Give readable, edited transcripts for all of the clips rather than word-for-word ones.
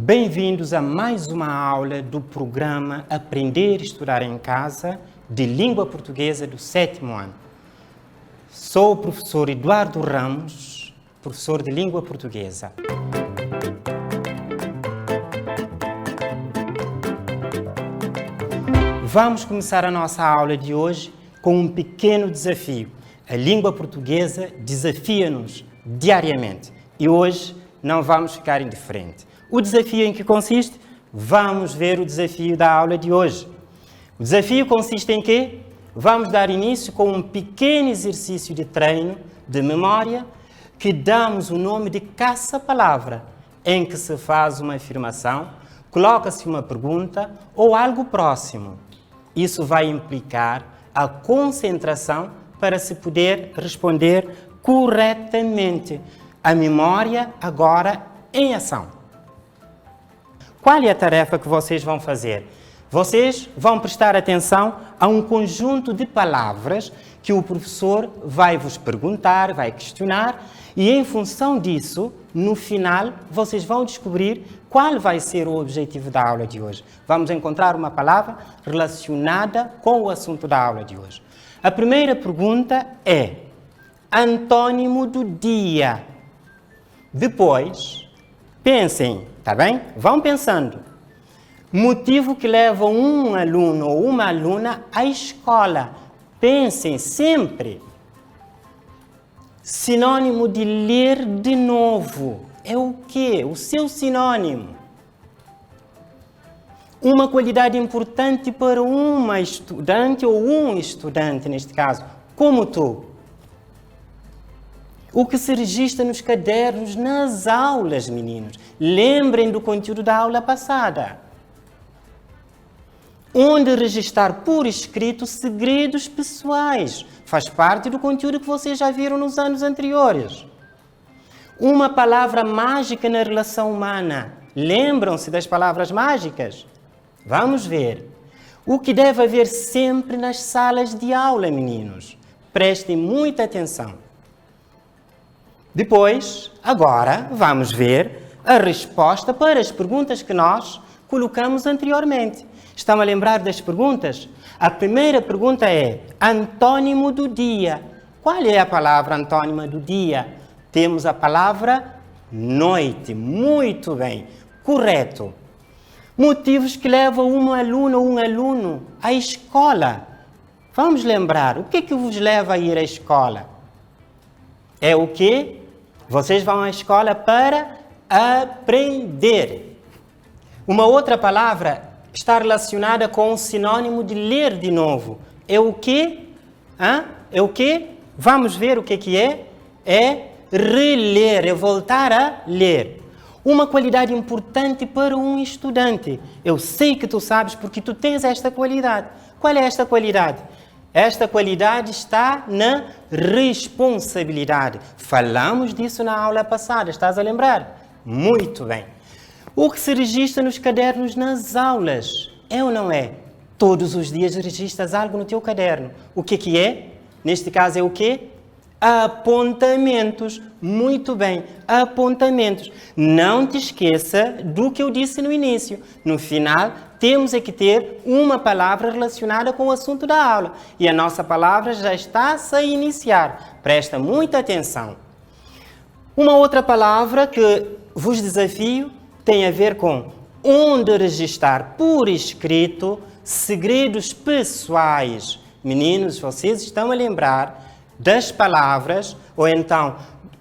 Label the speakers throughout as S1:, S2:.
S1: Bem-vindos a mais uma aula do programa Aprender e Estudar em Casa de Língua Portuguesa do 7º ano. Sou o professor Eduardo Ramos, professor de Língua Portuguesa. Vamos começar a nossa aula de hoje com um pequeno desafio. A língua portuguesa desafia-nos diariamente e hoje não vamos ficar indiferentes. O desafio em que consiste? Vamos ver o desafio da aula de hoje. O desafio consiste em quê? Vamos dar início com um pequeno exercício de treino de memória que damos o nome de caça-palavra, em que se faz uma afirmação, coloca-se uma pergunta ou algo próximo. Isso vai implicar a concentração para se poder responder corretamente. A memória agora em ação. Qual é a tarefa que vocês vão fazer? Vocês vão prestar atenção a um conjunto de palavras que o professor vai vos perguntar, vai questionar e em função disso, no final, vocês vão descobrir qual vai ser o objetivo da aula de hoje. Vamos encontrar uma palavra relacionada com o assunto da aula de hoje. A primeira pergunta é antônimo do dia. Depois, pensem, tá bem? Vão pensando. Motivo que leva um aluno ou uma aluna à escola. Pensem sempre. Sinônimo de ler de novo. É o quê? O seu sinônimo. Uma qualidade importante para uma estudante ou um estudante, neste caso, como tu. O que se registra nos cadernos, nas aulas, meninos. Lembrem do conteúdo da aula passada. Onde registrar por escrito segredos pessoais. Faz parte do conteúdo que vocês já viram nos anos anteriores. Uma palavra mágica na relação humana. Lembram-se das palavras mágicas? Vamos ver. O que deve haver sempre nas salas de aula, meninos. Prestem muita atenção. Depois, agora, vamos ver a resposta para as perguntas que nós colocamos anteriormente. Estão a lembrar das perguntas? A primeira pergunta é antônimo do dia. Qual é a palavra antônima do dia? Temos a palavra noite. Muito bem, correto. Motivos que levam uma aluna ou um aluno à escola. Vamos lembrar, o que vos leva a ir à escola? É o quê? Vocês vão à escola para aprender. Uma outra palavra está relacionada com o sinônimo de ler de novo. É o quê? É o quê? Vamos ver o que é. É reler, é voltar a ler. Uma qualidade importante para um estudante. Eu sei que tu sabes porque tu tens esta qualidade. Qual é esta qualidade? Esta qualidade está na responsabilidade. Falamos disso na aula passada, estás a lembrar? Muito bem. O que se registra nos cadernos nas aulas, é ou não é? Todos os dias registras algo no teu caderno. O que é? Neste caso é o quê? Apontamentos. Muito bem, apontamentos. Não te esqueça do que eu disse no início. No final, temos é que ter uma palavra relacionada com o assunto da aula. E a nossa palavra já está a iniciar. Presta muita atenção. Uma outra palavra que vos desafio tem a ver com onde registrar por escrito segredos pessoais. Meninos, vocês estão a lembrar das palavras, ou então,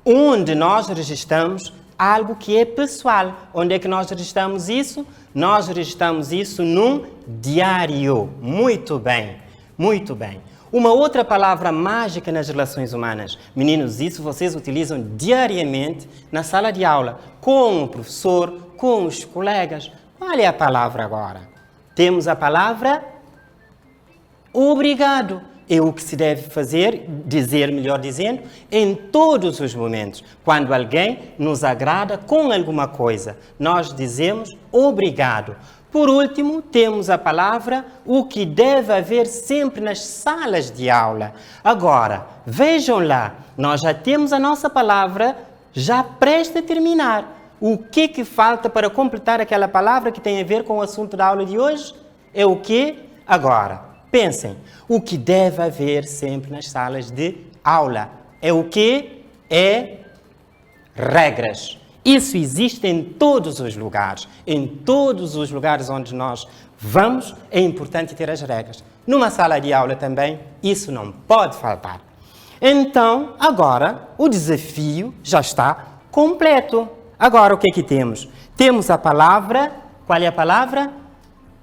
S1: onde nós registramos algo que é pessoal. Onde é que nós registramos isso? Nós registramos isso num diário. Muito bem, muito bem. Uma outra palavra mágica nas relações humanas. Meninos, isso vocês utilizam diariamente na sala de aula, com o professor, com os colegas. Qual é a palavra agora? Temos a palavra obrigado. É o que se deve fazer, dizer, melhor dizendo, em todos os momentos. Quando alguém nos agrada com alguma coisa, nós dizemos obrigado. Por último, temos a palavra o que deve haver sempre nas salas de aula. Agora, vejam lá, nós já temos a nossa palavra já prestes a terminar. o que falta para completar aquela palavra que tem a ver com o assunto da aula de hoje? É o que? Agora, pensem, o que deve haver sempre nas salas de aula é o que? É regras. Isso existe em todos os lugares. Em todos os lugares onde nós vamos, é importante ter as regras. Numa sala de aula também, isso não pode faltar. Então, agora, o desafio já está completo. Agora, o que é que temos? Temos a palavra. Qual é a palavra?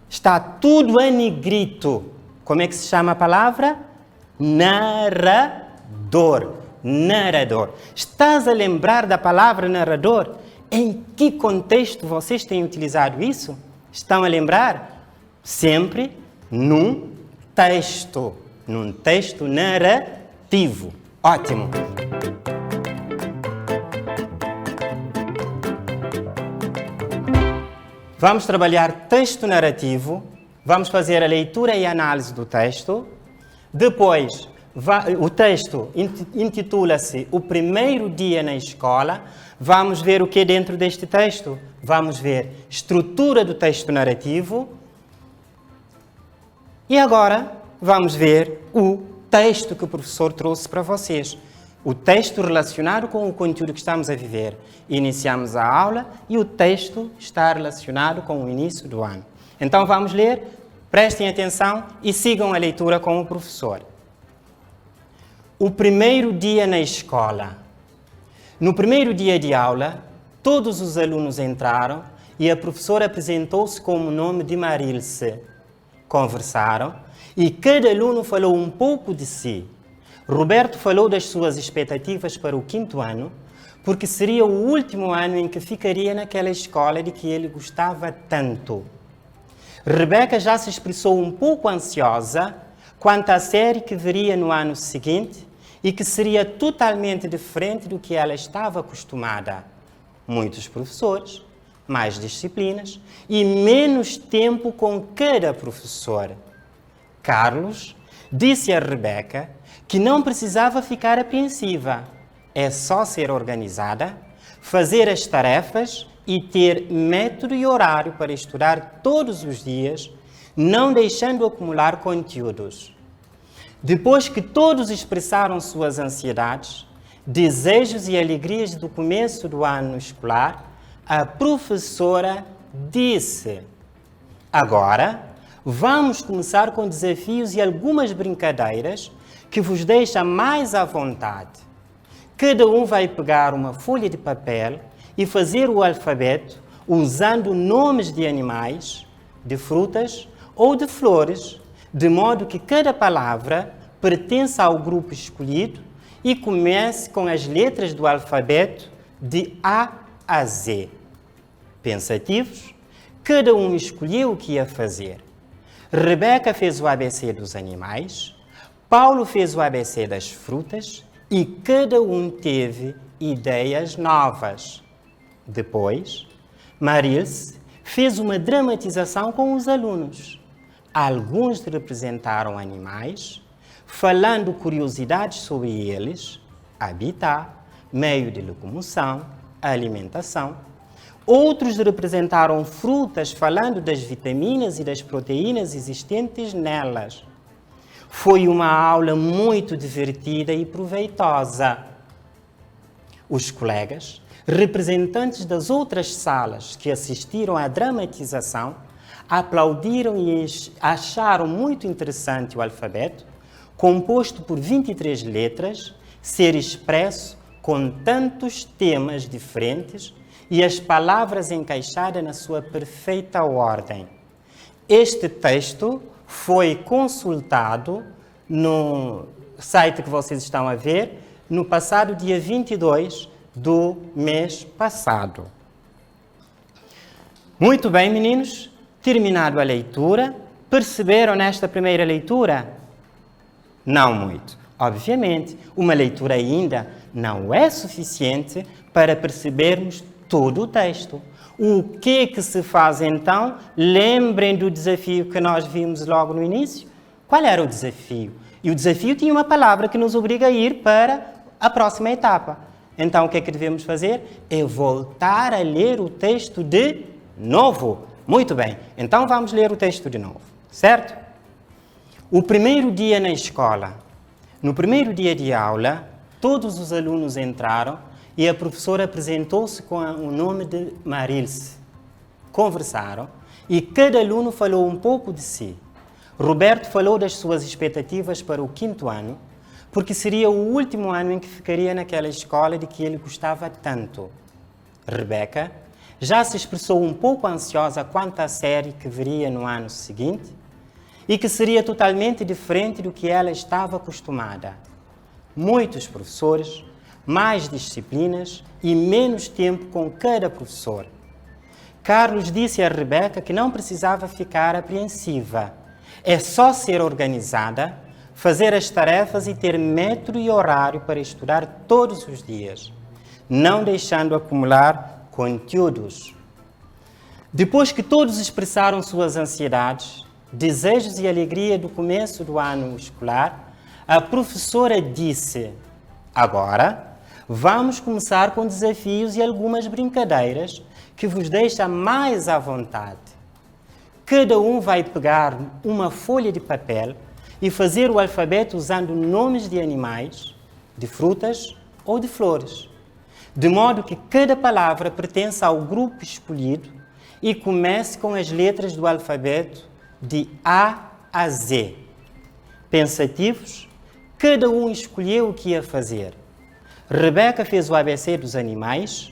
S1: Está tudo em negrito. Como é que se chama a palavra? Narrador. Narrador. Estás a lembrar da palavra narrador? Em que contexto vocês têm utilizado isso? Estão a lembrar? Sempre num texto. Num texto narrativo. Ótimo. Vamos trabalhar texto narrativo. Vamos fazer a leitura e a análise do texto. Depois, o texto intitula-se O Primeiro Dia na Escola. Vamos ver o que é dentro deste texto. Vamos ver estrutura do texto narrativo. E agora vamos ver o texto que o professor trouxe para vocês. O texto relacionado com o conteúdo que estamos a viver. Iniciamos a aula e o texto está relacionado com o início do ano. Então vamos ler, prestem atenção e sigam a leitura com o professor. O primeiro dia na escola. No primeiro dia de aula, todos os alunos entraram e a professora apresentou-se com o nome de Marilce. Conversaram e cada aluno falou um pouco de si. Roberto falou das suas expectativas para o 5º ano, porque seria o último ano em que ficaria naquela escola de que ele gostava tanto. Rebeca já se expressou um pouco ansiosa quanto à série que veria no ano seguinte e que seria totalmente diferente do que ela estava acostumada. Muitos professores, mais disciplinas e menos tempo com cada professor. Carlos disse a Rebeca que não precisava ficar apreensiva. É só ser organizada, fazer as tarefas e ter método e horário para estudar todos os dias, não deixando acumular conteúdos. Depois que todos expressaram suas ansiedades, desejos e alegrias do começo do ano escolar, a professora disse: agora, vamos começar com desafios e algumas brincadeiras que vos deixam mais à vontade. Cada um vai pegar uma folha de papel e fazer o alfabeto usando nomes de animais, de frutas ou de flores, de modo que cada palavra pertença ao grupo escolhido e comece com as letras do alfabeto de A a Z. Pensativos, cada um escolheu o que ia fazer. Rebeca fez o ABC dos animais, Paulo fez o ABC das frutas e cada um teve ideias novas. Depois, Marilce fez uma dramatização com os alunos. Alguns representaram animais, falando curiosidades sobre eles, habitat, meio de locomoção, alimentação. Outros representaram frutas, falando das vitaminas e das proteínas existentes nelas. Foi uma aula muito divertida e proveitosa. Os colegas, representantes das outras salas que assistiram à dramatização, aplaudiram e acharam muito interessante o alfabeto, composto por 23 letras, ser expresso com tantos temas diferentes e as palavras encaixadas na sua perfeita ordem. Este texto foi consultado no site que vocês estão a ver no passado dia 22 do mês passado. Muito bem, meninos. Terminado a leitura, perceberam nesta primeira leitura? Não muito. Obviamente, uma leitura ainda não é suficiente para percebermos todo o texto. O que se faz então? Lembrem do desafio que nós vimos logo no início. Qual era o desafio? E o desafio tinha uma palavra que nos obriga a ir para a próxima etapa. Então, o que é que devemos fazer? É voltar a ler o texto de novo. Muito bem, então vamos ler o texto de novo, certo? O primeiro dia na escola. No primeiro dia de aula, todos os alunos entraram e a professora apresentou-se com o nome de Marilce. Conversaram e cada aluno falou um pouco de si. Roberto falou das suas expectativas para o 5º ano, porque seria o último ano em que ficaria naquela escola de que ele gostava tanto. Rebeca já se expressou um pouco ansiosa quanto à série que viria no ano seguinte e que seria totalmente diferente do que ela estava acostumada. Muitos professores, mais disciplinas e menos tempo com cada professor. Carlos disse a Rebeca que não precisava ficar apreensiva. É só ser organizada, fazer as tarefas e ter método e horário para estudar todos os dias, não deixando acumular conteúdos. Depois que todos expressaram suas ansiedades, desejos e alegria do começo do ano escolar, a professora disse: agora vamos começar com desafios e algumas brincadeiras que vos deixa mais à vontade. Cada um vai pegar uma folha de papel e fazer o alfabeto usando nomes de animais, de frutas ou de flores, de modo que cada palavra pertença ao grupo escolhido e comece com as letras do alfabeto de A a Z. Pensativos, cada um escolheu o que ia fazer. Rebeca fez o ABC dos animais,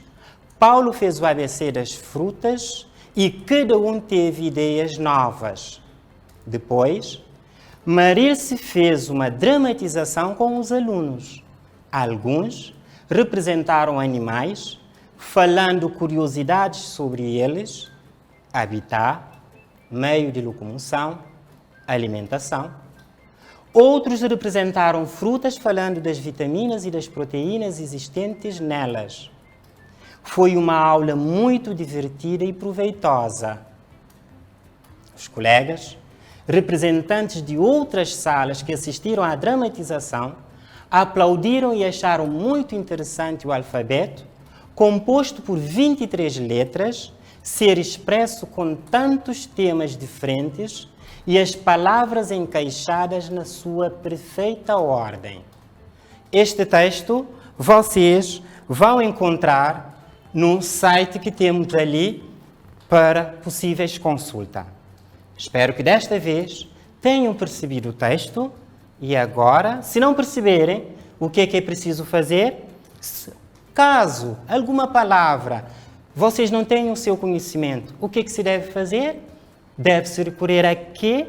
S1: Paulo fez o ABC das frutas e cada um teve ideias novas. Depois, Marilce fez uma dramatização com os alunos. Alguns representaram animais, falando curiosidades sobre eles, habitat, meio de locomoção, alimentação. Outros representaram frutas, falando das vitaminas e das proteínas existentes nelas. Foi uma aula muito divertida e proveitosa. Os colegas, representantes de outras salas que assistiram à dramatização, aplaudiram e acharam muito interessante o alfabeto, composto por 23 letras, ser expresso com tantos temas diferentes e as palavras encaixadas na sua perfeita ordem. Este texto vocês vão encontrar no site que temos ali para possíveis consultas. Espero que desta vez tenham percebido o texto e agora, se não perceberem, o que é preciso fazer? Caso alguma palavra vocês não tenham o seu conhecimento, o que se deve fazer? Deve-se recorrer a quê?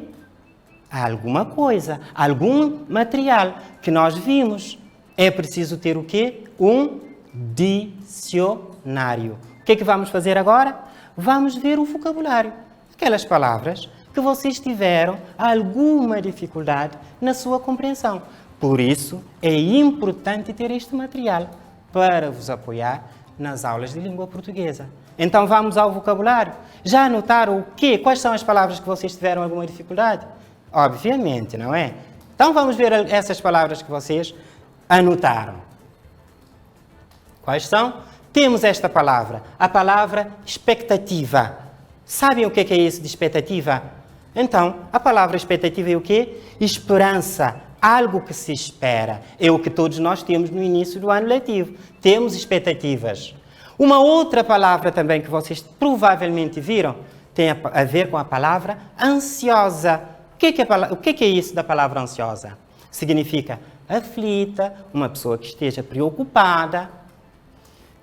S1: A alguma coisa, algum material que nós vimos. É preciso ter o quê? Um dicionário. O que vamos fazer agora? Vamos ver o vocabulário. Aquelas palavras que vocês tiveram alguma dificuldade na sua compreensão. Por isso, é importante ter este material para vos apoiar nas aulas de língua portuguesa. Então vamos ao vocabulário. Já anotaram o quê? Quais são as palavras que vocês tiveram alguma dificuldade? Obviamente, não é? Então vamos ver essas palavras que vocês anotaram. Quais são? Temos esta palavra, a palavra expectativa. Sabem o que é isso de expectativa? Então, a palavra expectativa é o quê? Esperança, algo que se espera. É o que todos nós temos no início do ano letivo. Temos expectativas. Uma outra palavra também que vocês provavelmente viram tem a ver com a palavra ansiosa. O que é isso da palavra ansiosa? Significa aflita, uma pessoa que esteja preocupada.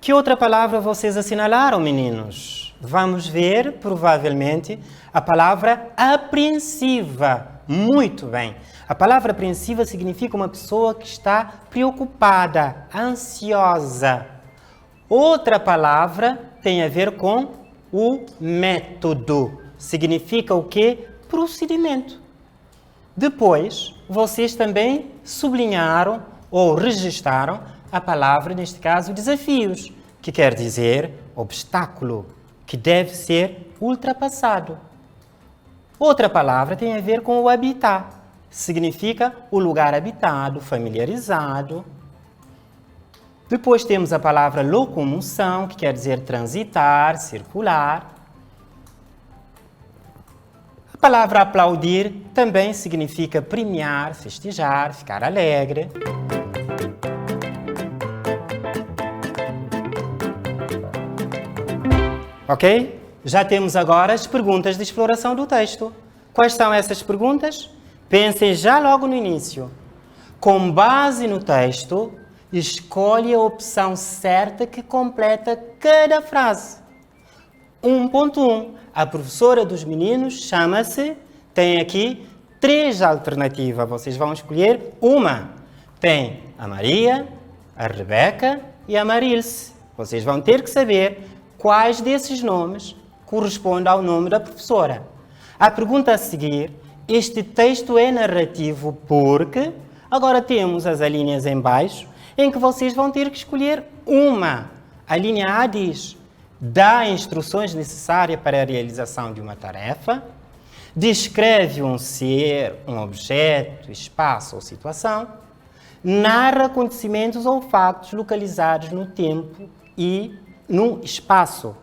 S1: Que outra palavra vocês assinalaram, meninos? Vamos ver, provavelmente, a palavra apreensiva. Muito bem. A palavra apreensiva significa uma pessoa que está preocupada, ansiosa. Outra palavra tem a ver com o método. Significa o quê? Procedimento. Depois, vocês também sublinharam ou registraram a palavra, neste caso, desafios, que quer dizer obstáculo, que deve ser ultrapassado. Outra palavra tem a ver com o habitat. Significa o lugar habitado, familiarizado. Depois temos a palavra locomoção, que quer dizer transitar, circular. A palavra aplaudir também significa premiar, festejar, ficar alegre. Ok? Já temos agora as perguntas de exploração do texto. Quais são essas perguntas? Pensem já logo no início. Com base no texto, escolhe a opção certa que completa cada frase. 1.1. A professora dos meninos chama-se... Tem aqui 3 alternativas. Vocês vão escolher uma. Tem a Maria, a Rebeca e a Marilce. Vocês vão ter que saber quais desses nomes correspondem ao nome da professora. A pergunta a seguir, este texto é narrativo porque... Agora temos as linhas em baixo, em que vocês vão ter que escolher uma. A linha A diz, dá instruções necessárias para a realização de uma tarefa, descreve um ser, um objeto, espaço ou situação, narra acontecimentos ou fatos localizados no tempo e no espaço.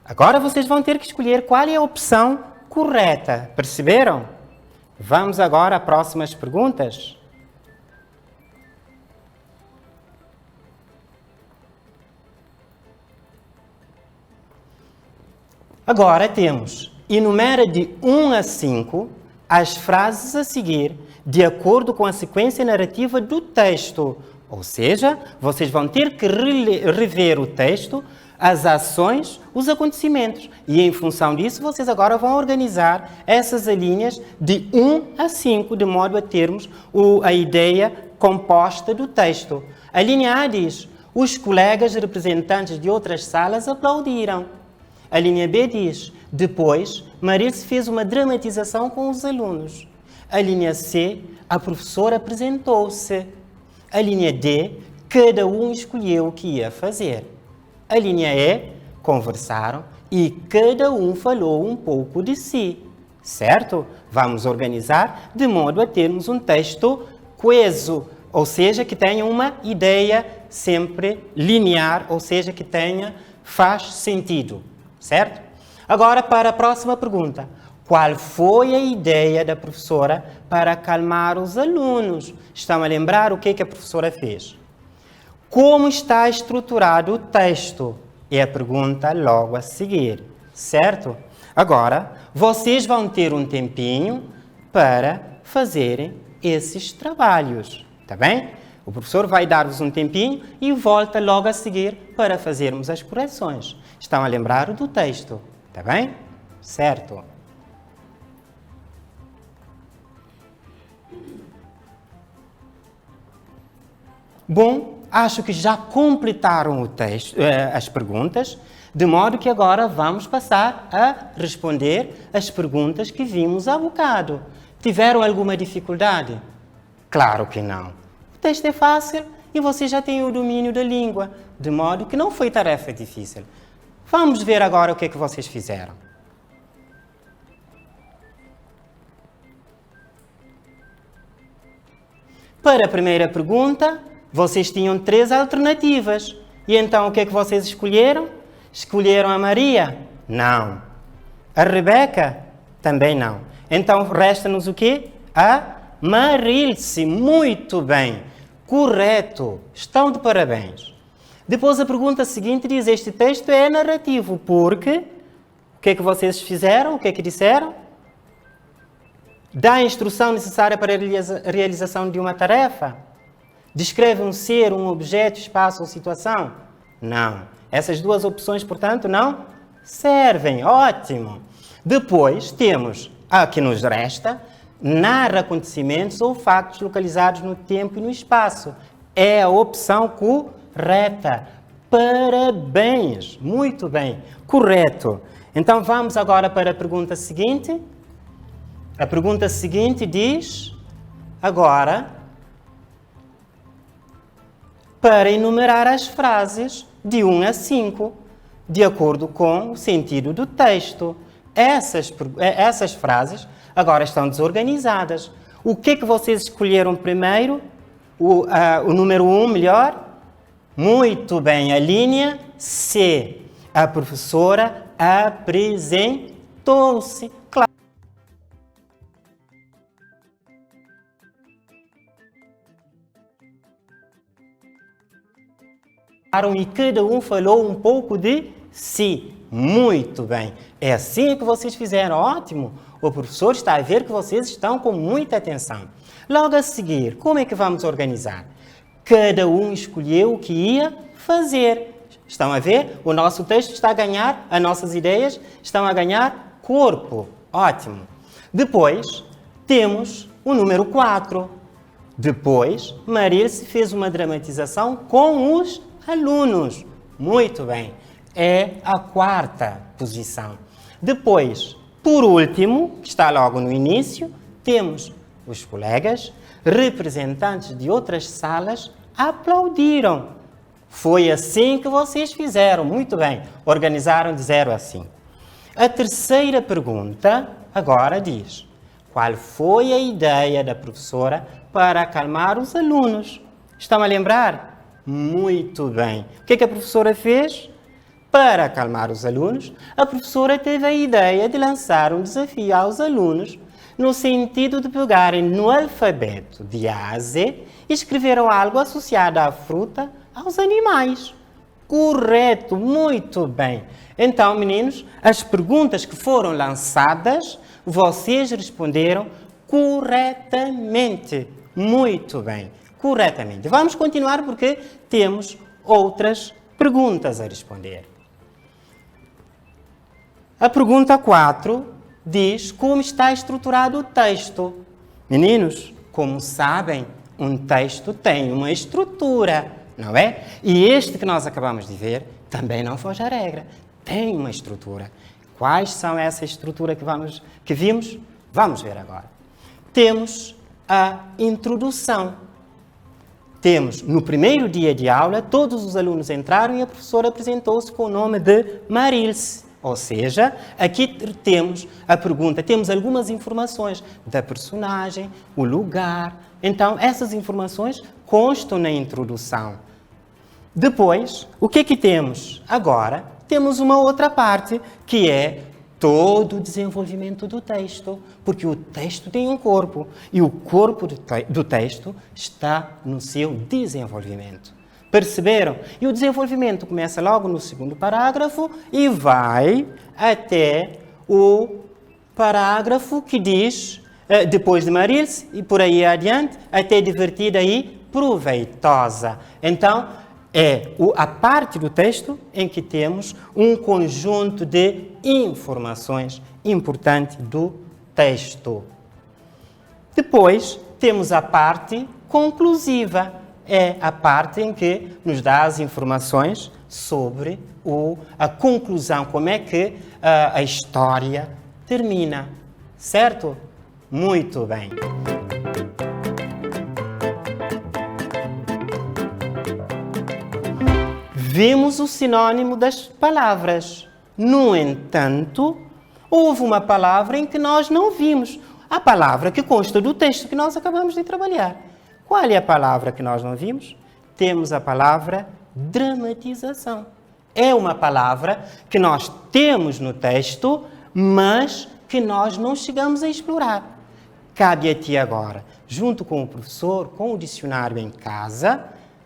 S1: Agora vocês vão ter que escolher qual é a opção correta. Perceberam? Vamos agora às próximas perguntas. Agora temos, enumera de 1 a 5 as frases a seguir, de acordo com a sequência narrativa do texto. Ou seja, vocês vão ter que rever o texto, as ações, os acontecimentos. E em função disso, vocês agora vão organizar essas linhas de 1 a 5, de modo a termos a ideia composta do texto. A linha A diz, os colegas representantes de outras salas aplaudiram. A linha B diz, depois, Marilce fez uma dramatização com os alunos. A linha C, a professora apresentou-se. A linha D, cada um escolheu o que ia fazer. A linha E, conversaram e cada um falou um pouco de si. Certo? Vamos organizar de modo a termos um texto coeso, ou seja, que tenha uma ideia sempre linear, ou seja, que faz sentido. Certo? Agora, para a próxima pergunta. Qual foi a ideia da professora para acalmar os alunos? Estão a lembrar o que a professora fez? Como está estruturado o texto? É a pergunta logo a seguir. Certo? Agora, vocês vão ter um tempinho para fazerem esses trabalhos. Tá bem? O professor vai dar-vos um tempinho e volta logo a seguir para fazermos as correções. Estão a lembrar do texto, tá bem? Certo. Bom, acho que já completaram o texto, as perguntas, de modo que agora vamos passar a responder as perguntas que vimos há bocado. Tiveram alguma dificuldade? Claro que não. O texto é fácil e vocês já têm o domínio da língua, de modo que não foi tarefa difícil. Vamos ver agora o que vocês fizeram. Para a primeira pergunta, vocês tinham 3 alternativas. E então o que vocês escolheram? Escolheram a Maria? Não. A Rebeca? Também não. Então resta-nos o quê? A Marilce. Muito bem. Correto. Estão de parabéns. Depois a pergunta seguinte diz, este texto é narrativo, porque o que vocês fizeram? O que disseram? Dá a instrução necessária para a realização de uma tarefa? Descreve um ser, um objeto, espaço ou situação? Não. Essas 2 opções, portanto, não servem. Ótimo. Depois temos, a que nos resta, narra acontecimentos ou factos localizados no tempo e no espaço. É a opção correta. Parabéns! Muito bem. Correto. Então vamos agora para a pergunta seguinte. A pergunta seguinte diz, agora, para enumerar as frases de 1 a 5, de acordo com o sentido do texto. Essas frases agora estão desorganizadas. O que vocês escolheram primeiro? O número 1, melhor? Muito bem, a linha C. A professora apresentou-se. Claro. E cada um falou um pouco de si. Muito bem. É assim que vocês fizeram. Ótimo. O professor está a ver que vocês estão com muita atenção. Logo a seguir, como é que vamos organizar? Cada um escolheu o que ia fazer. Estão a ver? O nosso texto está a ganhar, as nossas ideias estão a ganhar corpo. Ótimo. Depois, temos o número 4. Depois, Marilce fez uma dramatização com os alunos. Muito bem. É a 4ª posição. Depois, por último, que está logo no início, temos os colegas, representantes de outras salas, aplaudiram. Foi assim que vocês fizeram. Muito bem. Organizaram de 0 a 5. A terceira pergunta agora diz: qual foi a ideia da professora para acalmar os alunos? Estão a lembrar? Muito bem. O que é que a professora fez? Para acalmar os alunos, a professora teve a ideia de lançar um desafio aos alunos no sentido de pegarem no alfabeto de A a Z e escreveram algo associado à fruta, aos animais. Correto, muito bem. Então, meninos, as perguntas que foram lançadas, vocês responderam corretamente. Muito bem, corretamente. Vamos continuar porque temos outras perguntas a responder. A pergunta 4 diz como está estruturado o texto. Meninos, como sabem, um texto tem uma estrutura, não é? E este que nós acabamos de ver também não foge à regra. Tem uma estrutura. Quais são essa estrutura que vimos? Vamos ver agora. Temos a introdução. Temos, no primeiro dia de aula, todos os alunos entraram e a professora apresentou-se com o nome de Marilce. Ou seja, aqui temos a pergunta, temos algumas informações da personagem, o lugar. Então, essas informações constam na introdução. Depois, o que é que temos? Agora, temos uma outra parte, que é todo o desenvolvimento do texto, porque o texto tem um corpo, e o corpo do texto está no seu desenvolvimento. Perceberam? E o desenvolvimento começa logo no segundo parágrafo e vai até o parágrafo que diz, depois de Marilce, e por aí adiante, até divertida e proveitosa. Então, é a parte do texto em que temos um conjunto de informações importantes do texto. Depois, temos a parte conclusiva. É a parte em que nos dá as informações sobre a conclusão, como é que a história termina. Certo? Muito bem. Vimos o sinônimo das palavras. No entanto, houve uma palavra em que nós não vimos. A palavra que consta do texto que nós acabamos de trabalhar. Qual é a palavra que nós não vimos? Temos a palavra dramatização. É uma palavra que nós temos no texto, mas que nós não chegamos a explorar. Cabe a ti agora, junto com o professor, com o dicionário em casa,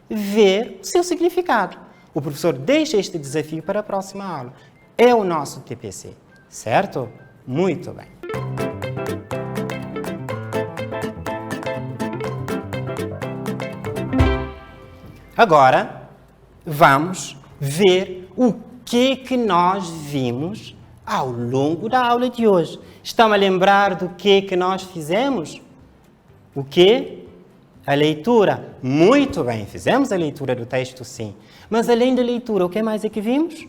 S1: ver o seu significado. O professor deixa este desafio para a próxima aula. É o nosso TPC, certo? Muito bem. Agora, vamos ver o que nós vimos ao longo da aula de hoje. Estão a lembrar do que nós fizemos? O quê? A leitura. Muito bem, fizemos a leitura do texto, sim. Mas além da leitura, o que mais é que vimos?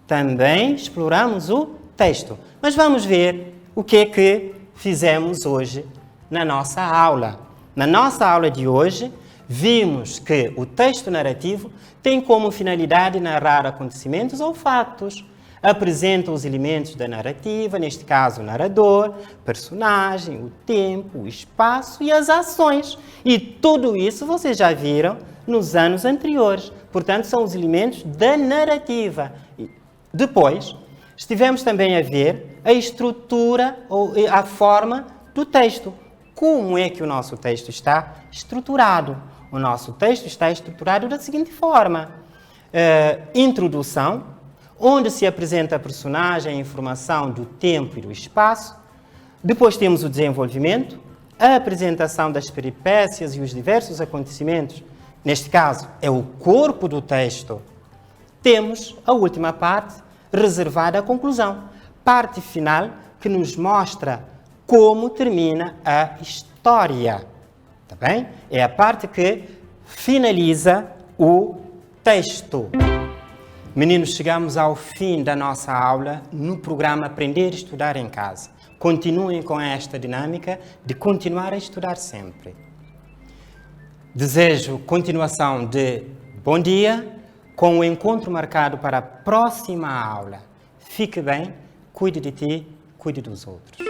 S1: Também exploramos o texto. Mas vamos ver o que fizemos hoje na nossa aula. Na nossa aula de hoje, vimos que o texto narrativo tem como finalidade narrar acontecimentos ou fatos. apresenta os elementos da narrativa, neste caso o narrador, personagem, o tempo, o espaço e as ações. E tudo isso vocês já viram nos anos anteriores. Portanto, são os elementos da narrativa. Depois, estivemos também a ver a estrutura ou a forma do texto. Como é que o nosso texto está estruturado? O nosso texto está estruturado da seguinte forma. Introdução, onde se apresenta a personagem, a informação do tempo e do espaço. Depois temos o desenvolvimento, a apresentação das peripécias e os diversos acontecimentos. Neste caso, é o corpo do texto. Temos a última parte, reservada à conclusão. Parte final, que nos mostra como termina a história. Tá bem? É a parte que finaliza o texto. Meninos, chegamos ao fim da nossa aula no programa Aprender e Estudar em Casa. Continuem com esta dinâmica de continuar a estudar sempre. Desejo continuação de bom dia, com o encontro marcado para a próxima aula. Fique bem, cuide de ti, cuide dos outros.